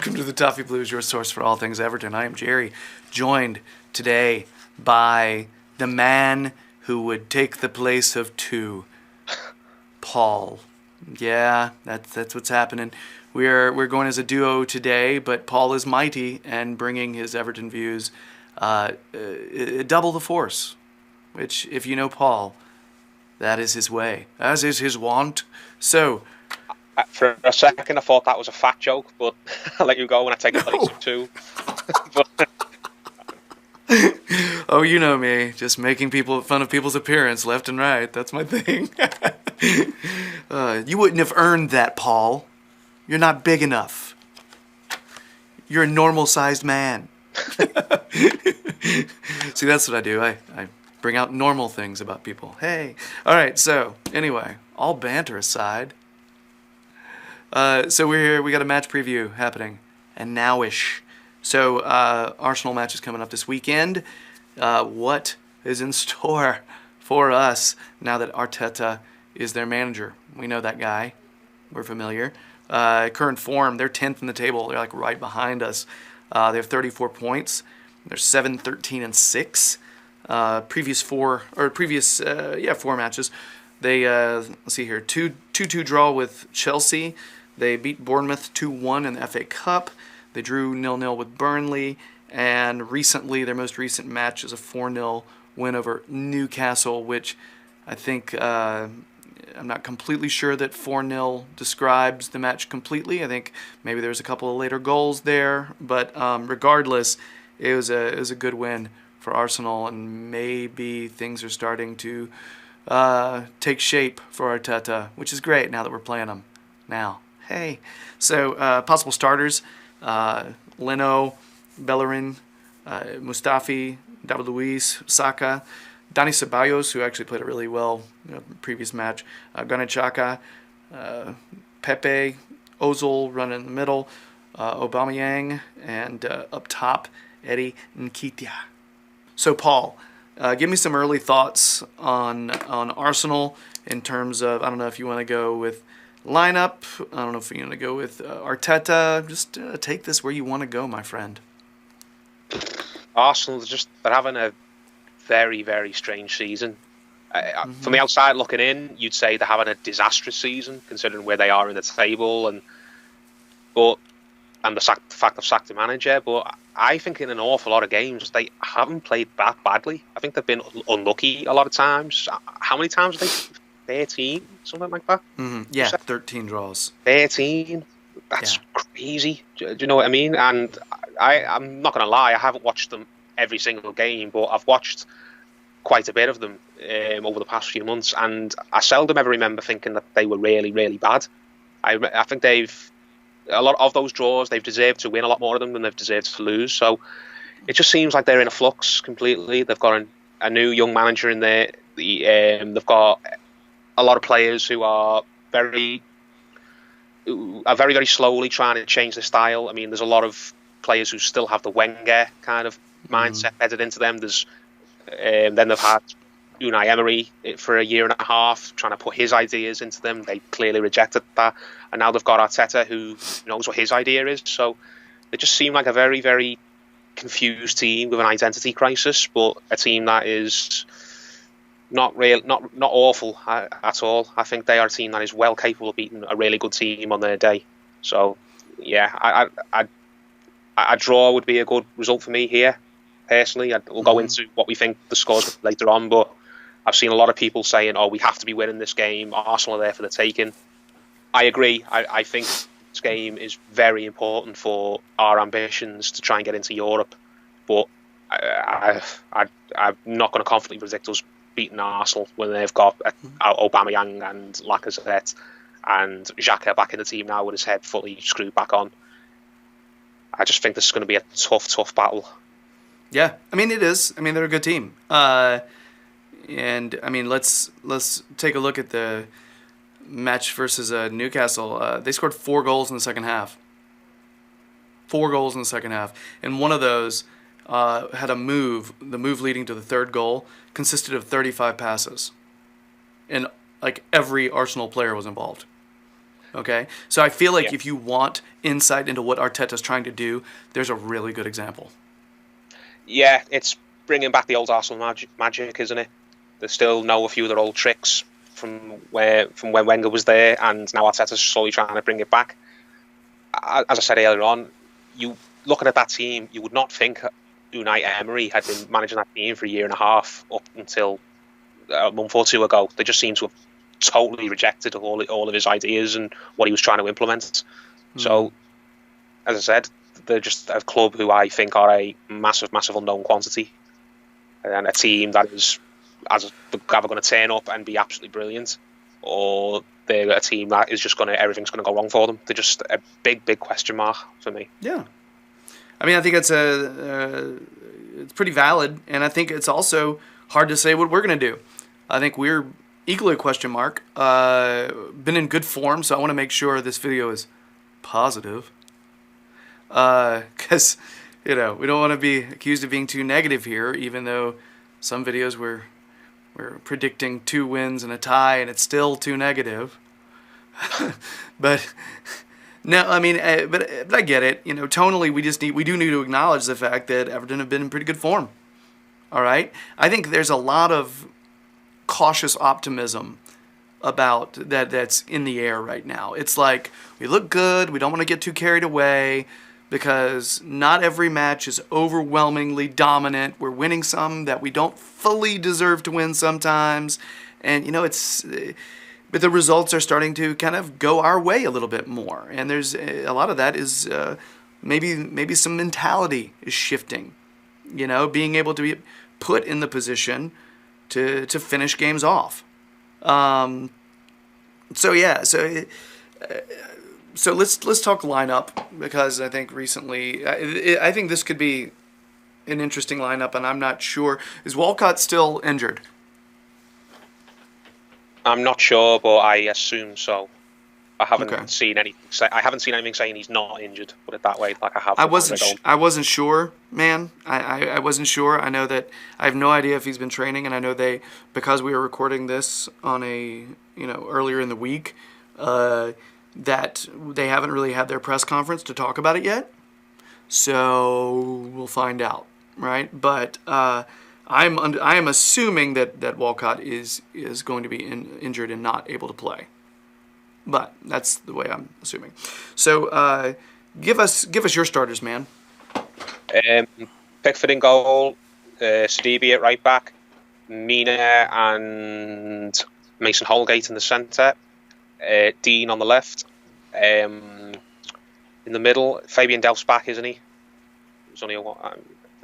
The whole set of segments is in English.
Welcome to the Toffee Blues, your source for all things Everton. I am Gerry, joined today by the man who would take the place of two, Paul. Yeah, that's what's happening. We're going as a duo today, but Paul is mighty and bringing his Everton views double the force. Which, if you know Paul, that is his way, as is his wont. So, for a second, I thought that was a fat joke, but I'll let you go when I take the place of two. Oh, you know me, just making fun of people's appearance left and right. That's my thing. You wouldn't have earned that, Paul. You're not big enough. You're a normal-sized man. See, that's what I do. I bring out normal things about people. Hey. All right, so, anyway, all banter aside. So we're here. We got a match preview happening, and nowish. So Arsenal match is coming up this weekend. What is in store for us now that Arteta is their manager? We know that guy. We're familiar. Current form, they're 10th in the table. They're like right behind us. They have 34 points. They're 7, 13, and 6. Previous four matches. They let's see here, 2-2 draw with Chelsea. They beat Bournemouth 2-1 in the FA Cup. They drew 0-0 with Burnley, and recently their most recent match is a 4-0 win over Newcastle, which I think I'm not completely sure that 4-0 describes the match completely. I think maybe there's a couple of later goals there, but regardless, it was a good win for Arsenal, and maybe things are starting to take shape for Arteta, which is great now that we're playing them now. Hey, so possible starters: Leno, Bellerin, Mustafi, David Luiz, Saka, Dani Ceballos, who actually played it really well in the previous match, Granit Xhaka, Pepe, Ozil running in the middle, Aubameyang, and up top, Eddie Nketiah. So, Paul, give me some early thoughts on Arsenal in terms of, I don't know if you want to go with lineup, I don't know if you want to go with Arteta. Just take this where you want to go, my friend. Arsenal, they're having a very, very strange season. From the outside looking in, you'd say they're having a disastrous season, considering where they are in the table and the fact they've sacked the manager. But I think in an awful lot of games, they haven't played that badly. I think they've been unlucky a lot of times. How many times have they? 13, something like that? Yeah, 13 draws. 13? That's crazy. Do you know what I mean? And I'm not going to lie, I haven't watched them every single game, but I've watched quite a bit of them over the past few months, and I seldom ever remember thinking that they were really, really bad. I think a lot of those draws, they've deserved to win a lot more of them than they've deserved to lose. So it just seems like they're in a flux completely. They've got a new young manager in there. They've got a lot of players who are very, very slowly trying to change their style. I mean, there's a lot of players who still have the Wenger kind of mindset embedded into them. Then they've had Unai Emery for a year and a half trying to put his ideas into them. They clearly rejected that, and now they've got Arteta who knows what his idea is. So they just seem like a very, very confused team with an identity crisis, but a team that is not awful at all. I think they are a team that is well capable of beating a really good team on their day. So yeah, a draw would be a good result for me here. Personally, we'll go into what we think the scores later on, but I've seen a lot of people saying, "Oh, we have to be winning this game. Arsenal are there for the taking." I agree. I think this game is very important for our ambitions to try and get into Europe, but I'm not going to confidently predict us beating Arsenal when they've got Aubameyang and Lacazette and Xhaka back in the team now with his head fully screwed back on. I just think this is going to be a tough battle. Yeah, I mean it is. I mean they're a good team, and I mean let's take a look at the match versus Newcastle. They scored 4 goals in the second half. 4 goals in the second half, and one of those had a move. The move leading to the third goal consisted of 35 passes, and like every Arsenal player was involved. Okay, so I feel like Yeah. if you want insight into what Arteta's trying to do, there's a really good example. Yeah, it's bringing back the old Arsenal magic, isn't it? They still know a few of their old tricks from when Wenger was there, and now Arteta's slowly trying to bring it back. As I said earlier on, you looking at that team, you would not think Unai Emery had been managing that team for a year and a half up until a month or two ago. They just seem to have totally rejected all of his ideas and what he was trying to implement. So, as I said, they're just a club who I think are a massive, massive unknown quantity, and a team that is either going to turn up and be absolutely brilliant, or they're a team that is just everything's going to go wrong for them. They're just a big, big question mark for me. Yeah, I mean, I think it's pretty valid, and I think it's also hard to say what we're going to do. I think we're equally a question mark. Been in good form, so I want to make sure this video is positive. Because, we don't want to be accused of being too negative here, even though some videos we're predicting 2 wins and a tie, and it's still too negative. But no, I mean, but I get it. Tonally, we do need to acknowledge the fact that Everton have been in pretty good form. All right, I think there's a lot of cautious optimism about that's in the air right now. It's like we look good. We don't want to get too carried away because not every match is overwhelmingly dominant. We're winning some that we don't fully deserve to win sometimes, and but the results are starting to kind of go our way a little bit more. And there's a lot of that is maybe some mentality is shifting. Being able to be put in the position to finish games off. So let's talk lineup, because I think recently I think this could be an interesting lineup, and I'm not sure. Is Walcott still injured? I'm not sure, but I assume so. I haven't Okay. seen anything. I haven't seen anything saying he's not injured. Put it that way. Like I have. I wasn't sure, man. I wasn't sure. I know that I have no idea if he's been training, and I know because we were recording this on earlier in the week, that they haven't really had their press conference to talk about it yet. So we'll find out, right? But I am assuming that Walcott is going to be injured and not able to play. But that's the way I'm assuming. So give us your starters, man. Pickford in goal, Sidibe at right back, Mina and Mason Holgate in the centre, Dean on the left. In the middle, Fabian Delph's back, isn't he? There's only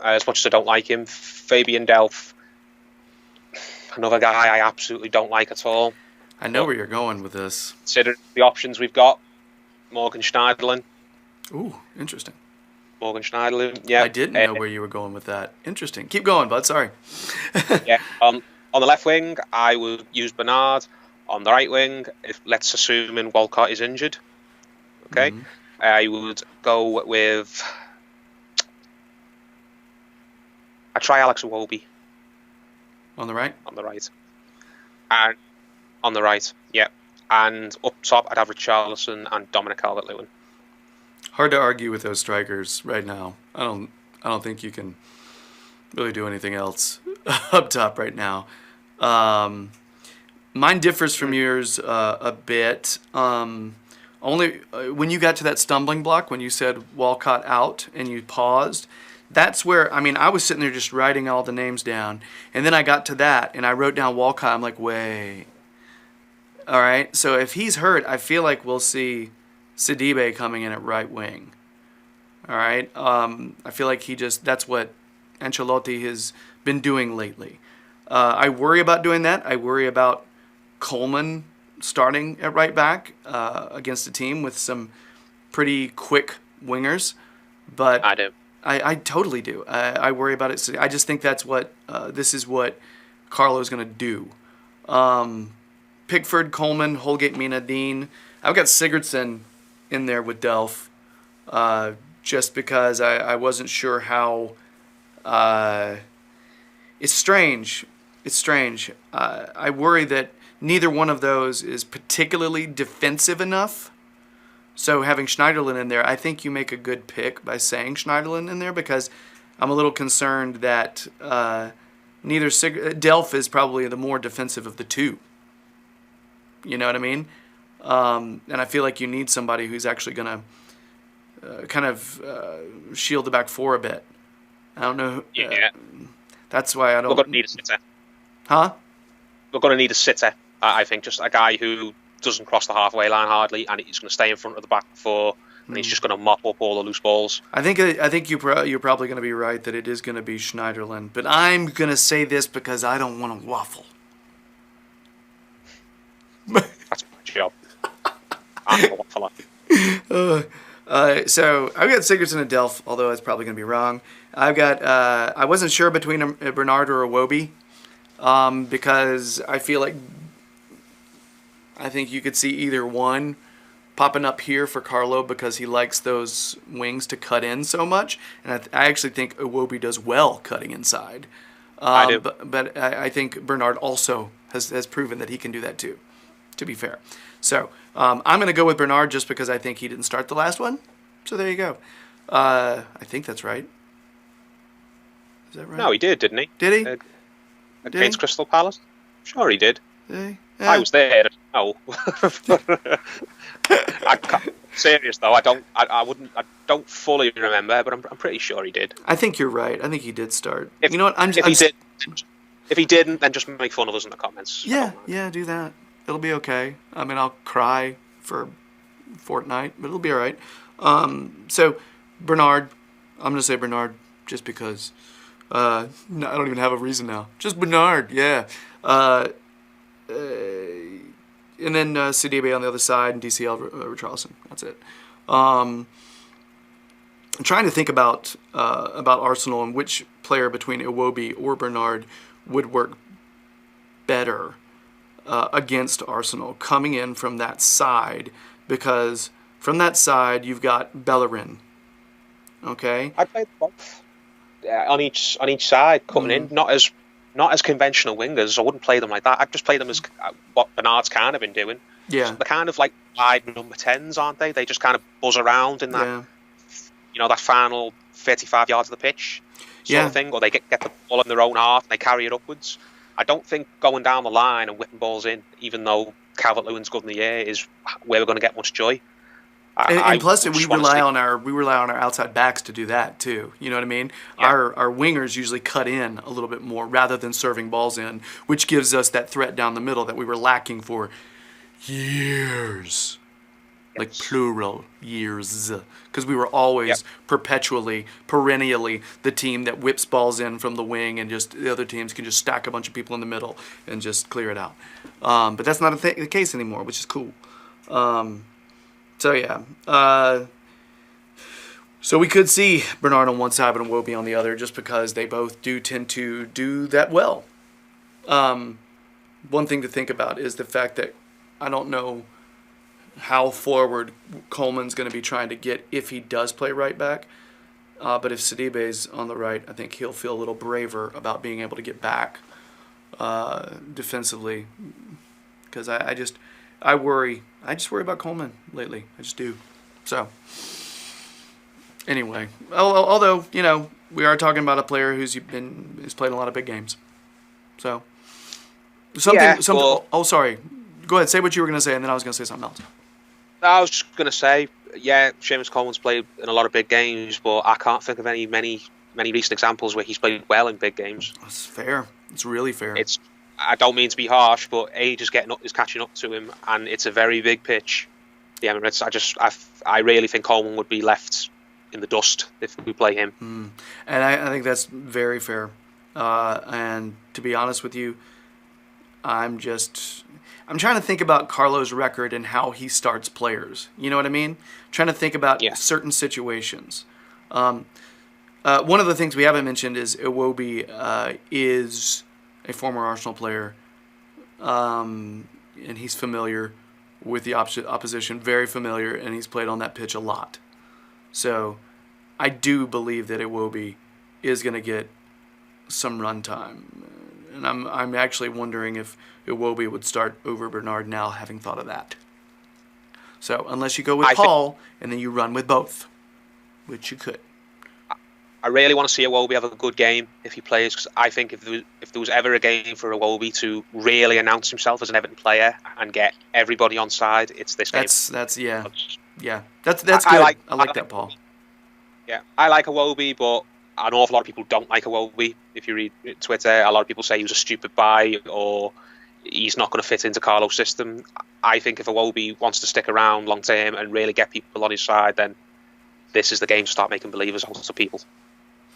as much as I don't like him, Fabian Delph, another guy I absolutely don't like at all. I know where you're going with this. Consider the options we've got. Morgan Schneiderlin. Ooh, interesting. Morgan Schneiderlin, yeah. I didn't know where you were going with that. Interesting. Keep going, bud. Sorry. Yeah. On the left wing, I would use Bernard. On the right wing, let's assume Walcott is injured. Okay. Mm-hmm. I would go with... I'd try Alex Iwobi. On the right? On the right. And on the right, yeah. And up top, I'd have Richarlison and Dominic Calvert-Lewin. Hard to argue with those strikers right now. I don't think you can really do anything else up top right now. Mine differs from yours a bit. Only when you got to that stumbling block, when you said Walcott out and you paused, that's where, I was sitting there just writing all the names down, and then I got to that and I wrote down Walcott. I'm like, wait. All right, so if he's hurt, I feel like we'll see Sidibe coming in at right wing. All right, I feel like that's what Ancelotti has been doing lately. I worry about doing that. I worry about Coleman starting at right back against a team with some pretty quick wingers. But I do. I totally do. I worry about it. I just think that's this is what Carlo's going to do. Pickford, Coleman, Holgate, Mina, Dean. I've got Sigurdsson in there with Delph, just because I wasn't sure how. It's strange. It's strange. I worry that neither one of those is particularly defensive enough So having Schneiderlin in there, I think you make a good pick by saying Schneiderlin in there because I'm a little concerned that Delph is probably the more defensive of the two. You know what I mean? And I feel like you need somebody who's actually going to shield the back four a bit. I don't know. Yeah. That's why I don't. We're going to need a sitter. Huh? We're going to need a sitter, I think. Just a guy who doesn't cross the halfway line hardly, and he's going to stay in front of the back four, and he's just going to mop up all the loose balls. I think you're probably going to be right that it is going to be Schneiderlin, but I'm going to say this because I don't want to waffle. That's my job. I'm a waffler. So I've got Sigurdsson and Delph, although it's probably going to be wrong. I've got I wasn't sure between Bernard or Iwobi because I feel like I think you could see either one popping up here for Carlo because he likes those wings to cut in so much, and I actually think Iwobi does well cutting inside. I do. But I think Bernard also has proven that he can do that too, to be fair. So I'm going to go with Bernard just because I think he didn't start the last one. So there you go. I think that's right. Is that right? No, he did, didn't he? Did he? Against Crystal Palace? Sure he did. Did he? I was there. No. Serious though, I don't fully remember, but I'm pretty sure he did. I think you're right. I think he did start. If, you know what? If he didn't, then just make fun of us in the comments. Yeah, do that. It'll be okay. I mean, I'll cry for a fortnight, but it'll be all right. So Bernard, I'm gonna say Bernard just because. I don't even have a reason now. Just Bernard, yeah. And then Sidibe on the other side and DCL Richarlison. That's it. I'm trying to think about Arsenal and which player between Iwobi or Bernard would work better against Arsenal coming in from that side, because from that side you've got Bellerin. Okay. I played both on each side coming in, not as conventional wingers. I wouldn't play them like that. I'd just play them as what Bernard's kind of been doing. Yeah. They're kind of like wide number 10s, aren't they? They just kind of buzz around in that, that final 35 yards of the pitch sort of thing, or they get the ball in their own half and they carry it upwards. I don't think going down the line and whipping balls in, even though Calvert-Lewin's good in the air, is where we're going to get much joy. And plus, we rely on our outside backs to do that too. You know what I mean? Yeah. Our wingers usually cut in a little bit more rather than serving balls in, which gives us that threat down the middle that we were lacking for years, like plural years, because we were always perennially the team that whips balls in from the wing, and just the other teams can just stack a bunch of people in the middle and just clear it out. But that's not the case anymore, which is cool. So yeah, so we could see Bernard on one side and Iwobi on the other, just because they both do tend to do that well. One thing to think about is the fact that I don't know how forward Coleman's going to be trying to get if he does play right back. But if Sidibe's on the right, I think he'll feel a little braver about being able to get back defensively, because I worry. I just worry about Coleman lately. I just do. So, anyway, although we are talking about a player who's played in a lot of big games. So, oh, sorry. Go ahead. Say what you were going to say, and then I was going to say something else. I was just going to say, Seamus Coleman's played in a lot of big games, but I can't think of many recent examples where he's played well in big games. That's fair. It's really fair. I don't mean to be harsh, but age is catching up to him, and it's a very big pitch, the Emirates. I really think Coleman would be left in the dust if we play him. And I think that's very fair. And to be honest with you, I'm trying to think about Carlo's record and how he starts players. You know what I mean? I'm trying to think about certain situations. One of the things we haven't mentioned is Iwobi is a former Arsenal player, and he's familiar with the opposition, very familiar, and he's played on that pitch a lot. So I do believe that Iwobi is going to get some run time, and I'm actually wondering if Iwobi would start over Bernard now, having thought of that. So unless you go with I think Paul and then you run with both, which you could. I really want to see Iwobi have a good game if he plays, because I think if there was ever a game for Iwobi to really announce himself as an Everton player and get everybody on side, it's this game. That's yeah. That's good. I like that, Paul. Yeah, I like Iwobi, but an awful lot of people don't like Iwobi. If you read Twitter, a lot of people say he was a stupid buy or he's not going to fit into Carlo's system. I think if Iwobi wants to stick around long term and really get people on his side, then this is the game to start making believers out of people.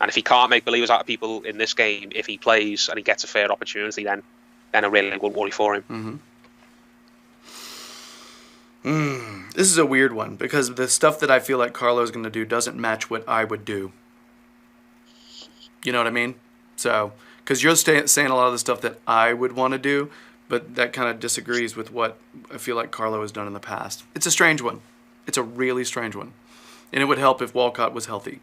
And if he can't make believers out of people in this game, if he plays and he gets a fair opportunity, then I really wouldn't worry for him. This is a weird one because the stuff that I feel like Carlo's going to do doesn't match what I would do. You know what I mean? So, because you're saying a lot of the stuff that I would want to do, but that kind of disagrees with what I feel like Carlo has done in the past. It's a strange one. It's a really strange one. And it would help if Walcott was healthy.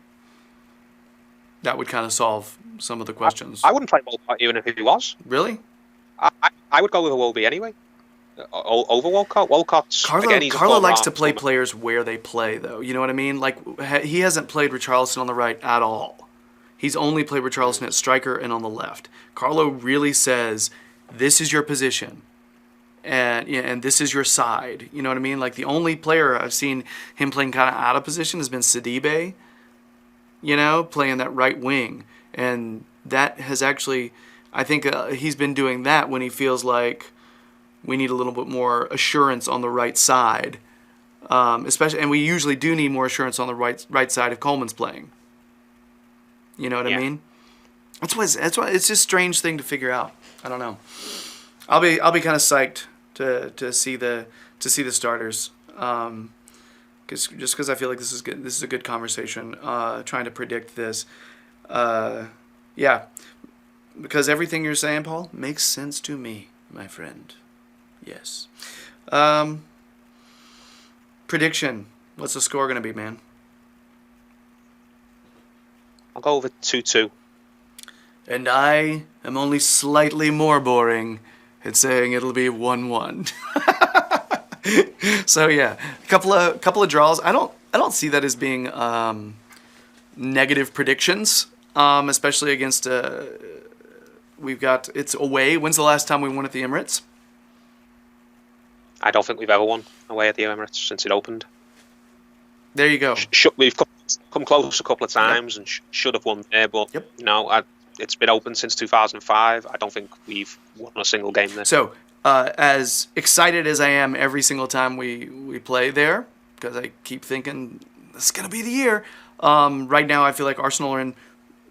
That would kind of solve some of the questions. I wouldn't play Walcott even if he was. Really? I would go with Iwobi anyway. Over Walcott. Walcott's Carlo likes to play players where they play, though. You know what I mean? Like he hasn't played Richarlison on the right at all. He's only played Richarlison at striker and on the left. Carlo really says, "This is your position, and this is your side." You know what I mean? Like the only player I've seen him playing kind of out of position has been Sidibe. You know, playing that right wing, and that has actually, I think he's been doing that when he feels like we need a little bit more assurance on the right side, especially, and we usually do need more assurance on the right side if Coleman's playing. You know what I mean? That's why it's just a strange thing to figure out. I don't know. I'll be kind of psyched to see the starters. Because I feel like this is good. This is a good conversation. Trying to predict this. Yeah. Because everything you're saying, Paul, makes sense to me, my friend. Yes. Prediction. What's the score going to be, man? I'll go over 2-2. And I am only slightly more boring at saying it'll be 1-1. So yeah, a couple of draws. I don't see that as being negative predictions, especially against it's away. When's the last time we won at the Emirates? I don't think we've ever won away at the Emirates since it opened. There you go. We've come close a couple of times and should have won there, but no, it's been open since 2005. I don't think we've won a single game there. So, as excited as I am every single time we play there, because I keep thinking this is going to be the year. Right now, I feel like Arsenal are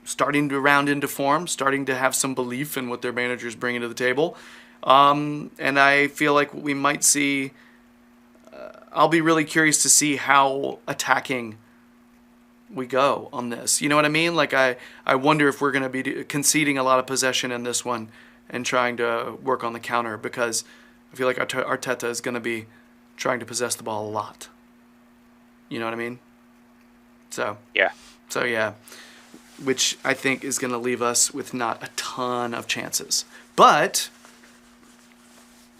starting to round into form, starting to have some belief in what their manager's bringing to the table. And I feel like we might see. I'll be really curious to see how attacking we go on this. You know what I mean? Like I wonder if we're going to be conceding a lot of possession in this one and trying to work on the counter, because I feel like Arteta is going to be trying to possess the ball a lot. You know what I mean? So yeah, which I think is going to leave us with not a ton of chances, but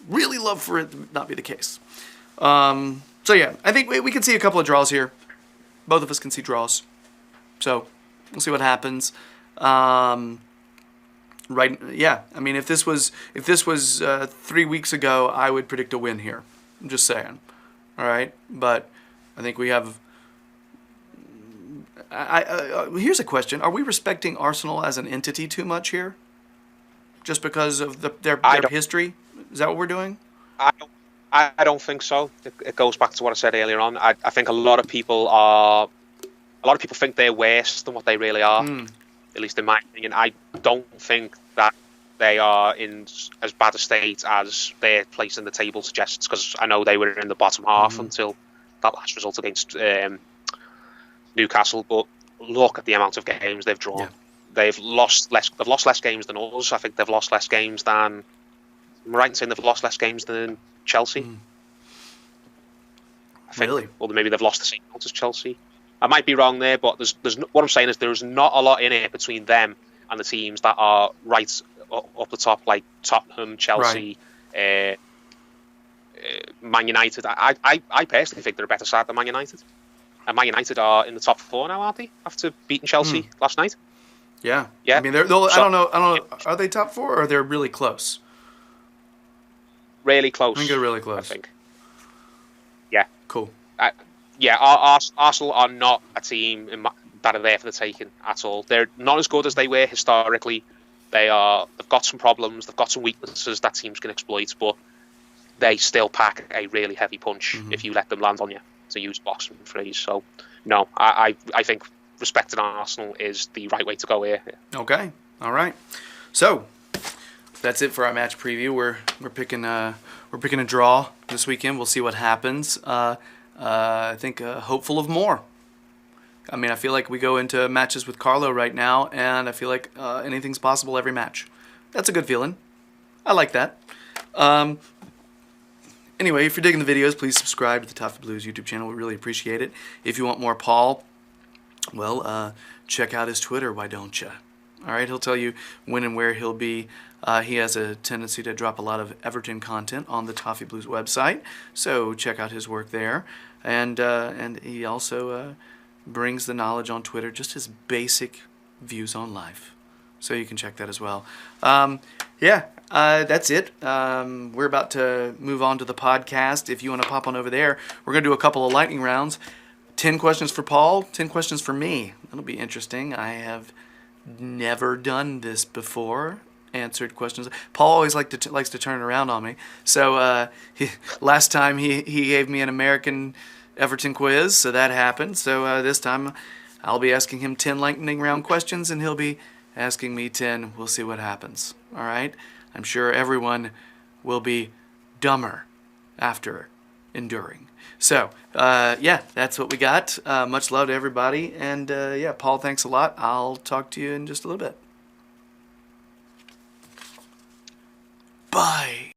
really love for it to not be the case. So yeah, I think we can see a couple of draws here. Both of us can see draws. So we'll see what happens. Right? Yeah. I mean, if this was 3 weeks ago, I would predict a win here. I'm just saying. All right. But I think we have. Here's a question: are we respecting Arsenal as an entity too much here? Just because of their history? Is that what we're doing? I don't think so. It goes back to what I said earlier on. I think a lot of people think they're worse than what they really are. At least in my opinion. I don't think that they are in as bad a state as their place in the table suggests, because I know they were in the bottom half until that last result against Newcastle. But look at the amount of games they've drawn. Yeah. They've lost less games than us. I think they've lost less games than. Am I right in saying they've lost less games than Chelsea? I think, really? Or maybe they've lost the same amount as Chelsea. I might be wrong there, but what I'm saying is there's not a lot in it between them and the teams that are right up the top, like Tottenham, Chelsea, Man United. I personally think they're a better side than Man United. And Man United are in the top 4 now, aren't they? After beating Chelsea last night. Yeah. Yeah. I mean, I don't know. Are they top 4 or they're really close? Really close. I think they're really close. I think. Yeah. Cool. Arsenal are not a team that are there for the taking at all. They're not as good as they were historically. They've got some problems. They've got some weaknesses that teams can exploit, but they still pack a really heavy punch if you let them land on you, to use boxing phrase. So, no, I think respecting Arsenal is the right way to go here. Okay. All right. So that's it for our match preview. We're picking a draw this weekend. We'll see what happens. I think hopeful of more. I mean, I feel like we go into matches with Carlo right now, and I feel like anything's possible every match. That's a good feeling. I like that. Anyway, if you're digging the videos, please subscribe to the Toffee Blues YouTube channel. We really appreciate it. If you want more Paul, well, check out his Twitter, why don't you? All right, he'll tell you when and where he'll be. He has a tendency to drop a lot of Everton content on the Toffee Blues website, so check out his work there. And he also brings the knowledge on Twitter, just his basic views on life. So you can check that as well. That's it. We're about to move on to the podcast. If you want to pop on over there, we're going to do a couple of lightning rounds. 10 questions for Paul, 10 questions for me. That'll be interesting. I have never done this before. Answered questions. Paul always likes to turn it around on me. So last time he gave me an American Everton quiz, so that happened. So this time I'll be asking him 10 lightning round questions, and he'll be asking me 10. We'll see what happens. All right? I'm sure everyone will be dumber after enduring. So, that's what we got. Much love to everybody. And, Paul, thanks a lot. I'll talk to you in just a little bit. Bye.